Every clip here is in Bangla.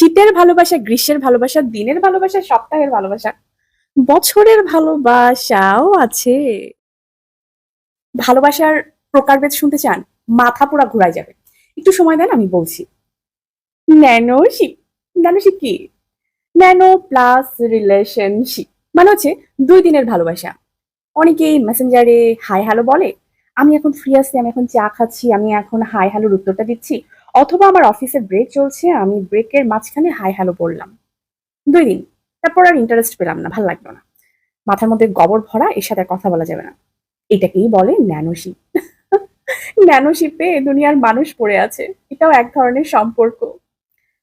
শীতের ভালোবাসা, গ্রীষ্মের ভালোবাসা, দিনের ভালোবাসা, সপ্তাহের ভালোবাসা, বছরের ভালোবাসাও আছে। ভালোবাসার প্রকারভেদ শুনতে চান? মাথা পুরা ঘুরায় যাবে। একটু সময় দেন, আমি বলছি। ন্যানোশিপ। ন্যানোশিপ কি? ন্যানো প্লাস রিলেশনশিপ মানে হচ্ছে ২ দিনের ভালোবাসা। অনেকেই মেসেঞ্জারে হাই হ্যালো বলে। আমি এখন ফ্রি আছি, আমি এখন চা খাচ্ছি, আমি এখন হাই হ্যালোর উত্তরটা দিচ্ছি। অথবা আমার অফিসের ব্রেক চলছে, আমি ব্রেকের মাঝখানে হাই হ্যালো বললাম। ২ দিন। তারপর আর ইন্টারেস্ট পেলাম না, ভাল লাগলো না। মাথার মধ্যে গোবর ভরা, এর সাথে আর কথা বলা যাবে না। এটাকেই বলে ন্যানোশিপ। ন্যানোশিপে দুনিয়ার মানুষ পড়ে আছে। এটাও এক ধরনের সম্পর্ক।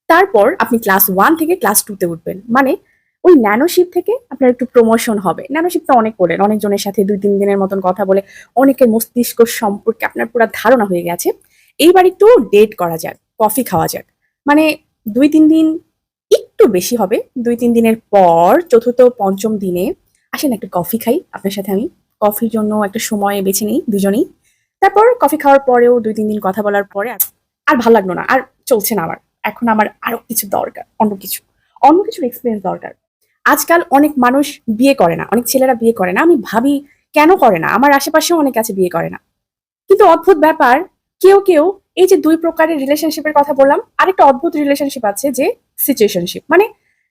তারপর আপনি ক্লাস 1 থেকে ক্লাস 2 তে উঠবেন। মানে ওই ন্যানোশিপ থেকে আপনার একটু প্রমোশন হবে। ন্যানোশিপ তো অনেক করলেন। অনেকজনের সাথে ২-৩ দিনের মতন কথা বলে অনেকের মস্তিষ্ক সম্পর্কে আপনার পুরা ধারণা হয়ে গেছে। এইবার একটু ডেট করা যাক, কফি খাওয়া যাক। মানে ২-৩ দিন একটু বেশি হবে। ২-৩ দিনের পর ৪র্থ, ৫ম দিনে আসেন একটা কফি খাই আপনার সাথে আমি। কফির জন্য একটা সময় বেছে নিই দুজনেই। তারপর কফি খাওয়ার পরেও ২-৩ দিন কথা বলার পরে আর ভাল লাগলো না। আর চলছে না আমার। এখন আমার আরো কিছু দরকার, অন্য কিছু। অন্য কিছুর এক্সপেরিয়েন্স দরকার। আজকাল অনেক মানুষ বিয়ে করে না, অনেক ছেলেরা বিয়ে করে না। আমি ভাবি কেন করে না? আমার আশেপাশেও অনেক আছে বিয়ে করে না। কিন্তু অদ্ভুত ব্যাপার, কেউ এই যে ২ প্রকারের রিলেশনশিপের কথা বললাম, আরেকটা অদ্ভুত রিলেশনশিপ আছে যে সিচুয়েশনশিপ। মানে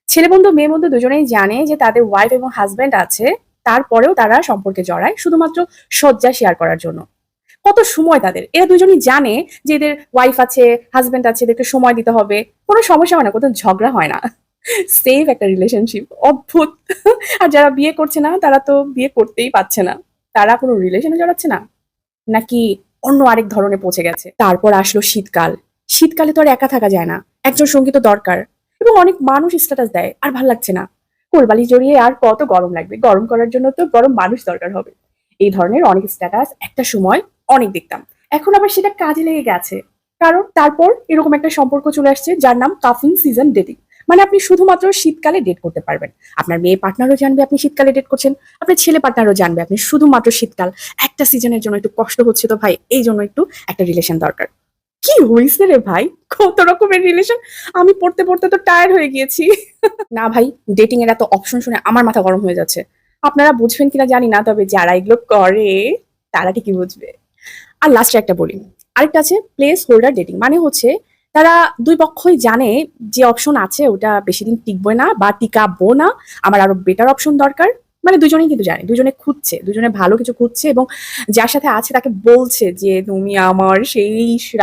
ছেলে বন্ধু মেয়ে বন্ধু দুজনেই জানে যে তাদের ওয়াইফ এবং হাজব্যান্ড আছে, তারপরেও তারা সম্পর্কে জড়ায় শুধুমাত্র শয্যা শেয়ার করার জন্য। কত সময় তাদের! এরা দুজনই জানে যে এদের ওয়াইফ আছে, হাসব্যান্ড আছে, এদেরকে সময় দিতে হবে। কোনো সমস্যা হয় না, কোথাও ঝগড়া হয় না। সেফ একটা রিলেশনশিপ। অদ্ভুত! আর যারা বিয়ে করছে না, তারা তো বিয়ে করতেই পারছে না। তারা কোনো রিলেশনে জড়াচ্ছে না? নাকি অন্য আরেক ধরনে পৌঁছে গেছে? তারপর আসলো শীতকাল। শীতকালে তো আর একা থাকা যায় না। একজন সঙ্গী তো দরকার। এবং অনেক মানুষ স্ট্যাটাস দেয়, আর ভাল লাগছে না। কোলবালিশ জড়িয়ে আর কত গরম লাগবে? গরম করার জন্য তো গরম মানুষ দরকার হবে। এই ধরনের অনেক স্ট্যাটাস একটা সময় অনেক দেখতাম। এখন আবার সেটা কাজে লেগে গেছে। কারণ তারপর এরকম একটা সম্পর্ক চলে আসছে যার নাম কাফিং সিজন ডেটিং। মানে আপনি শুধুমাত্র শীতকালে ডেট করতে পারবেন। আপনার মেয়ে পার্টনারও জানবে আপনি শীতকালে ডেট করছেন। আপনার ছেলে পার্টনারও জানবে আপনি শুধুমাত্র শীতকাল। একটা সিজনের জন্য একটু কষ্ট হচ্ছে তো ভাই, এই জন্য একটু একটা রিলেশন দরকার। কি হইছে রে ভাই? কত রকমের রিলেশন! আমি পড়তে তো টায়ার্ড হয়ে গিয়েছি। না ভাই, ডেটিং এর এত অপশন শুনে আমার মাথা গরম হয়ে যাচ্ছে। আপনারা বুঝবেন কিনা জানি না, তবে যারা এগুলো করে তারা ঠিকই বুঝবে। আর লাস্টে একটা বলি। আরেকটা আছে প্লেস হোল্ডার ডেটিং। মানে হচ্ছে তারা ২ পক্ষই জানে যে অপশন আছে ওটা বেশিদিন টিকবে না বা টিকাবো না। আমার আরো বেটার অপশন দরকার। মানে দুজনেই কিন্তু জানে। দুজনে খুঁজছে। দুজনে ভালো কিছু খুঁজছে এবং যার সাথে আছে তাকে বলছে যে, "তুমি আমার সেই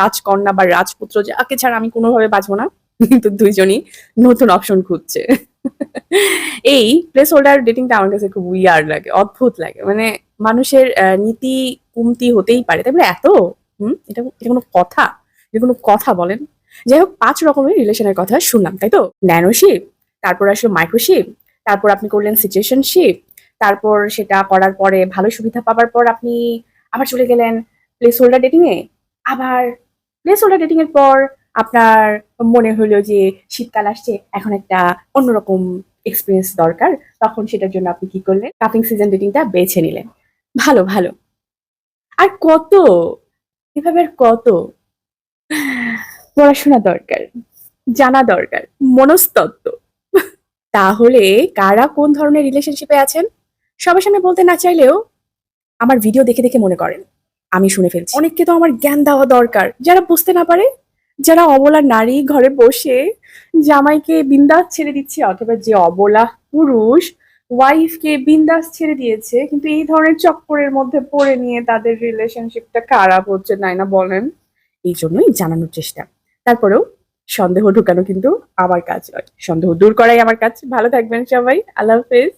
রাজকন্যা বা রাজপুত্র যাকে ছাড়া আমি কোনোভাবে বাঁচব না।" কিন্তু দুইজনই নতুন অপশন খুঁজছে। এই প্লেস হোল্ডার ডেটিংটা আমার কাছে খুব উইয়ার্ড লাগে, অদ্ভুত লাগে। মানে মানুষের নীতি কমতি হতেই পারে। তাই বলে এত? এটা এটা কোনো কথা? এটা কোনো কথা বলেন? যাই হোক ৫ রকমের রিলেশনের কথা শুনলাম, তাই তো? ন্যানোশিপ, তারপর আসলো মাইক্রোশিপ, তারপর আপনি করলেন সিচুয়েশনশিপ, তারপর সেটা করার পরে ভালো সুবিধা পাবার পর আপনি আবার চলে গেলেন প্লেস হোল্ডার ডেটিং এ। আবার প্লেস হোল্ডার ডেটিং এর পর আপনার মনে হলো যে শীতকাল আসছে, এখন একটা অন্যরকম এক্সপেরিয়েন্স দরকার। তখন সেটার জন্য আপনি কি করলেন? কাপিং সিজন ডেটিংটা বেছে নিলেন। ভালো, ভালো। আর কত? এভাবে আর কত? পড়াশোনা দরকার, জানা দরকার, মনস্তত্ত্ব। তাহলে কারা কোন ধরনের রিলেশনশিপে আছেন? সবার সামনে বলতে না চাইলেও আমার ভিডিও দেখে মনে করেন। আমি শুনে ফেলছি। অনেককে তো আমার জ্ঞান দেওয়া দরকার। যারা বুঝতে না পারে, যারা অবলা নারী ঘরে বসে জামাইকে বিন্দাস ছেড়ে দিচ্ছে, অথবা যে অবলা পুরুষ ওয়াইফকে বিন্দাস ছেড়ে দিয়েছে, কিন্তু এই ধরনের চক্করের মধ্যে পড়ে নিয়ে তাদের রিলেশনশিপটা খারাপ হচ্ছে, তাই না বলেন? এই জন্যই জানানোর চেষ্টা। তারপরেও সন্দেহ ঢুকানো কিন্তু আমার কাজ নয়। সন্দেহ দূর করাই আমার কাজ। ভালো থাকবেন সবাই। আল্লাহ হাফেজ।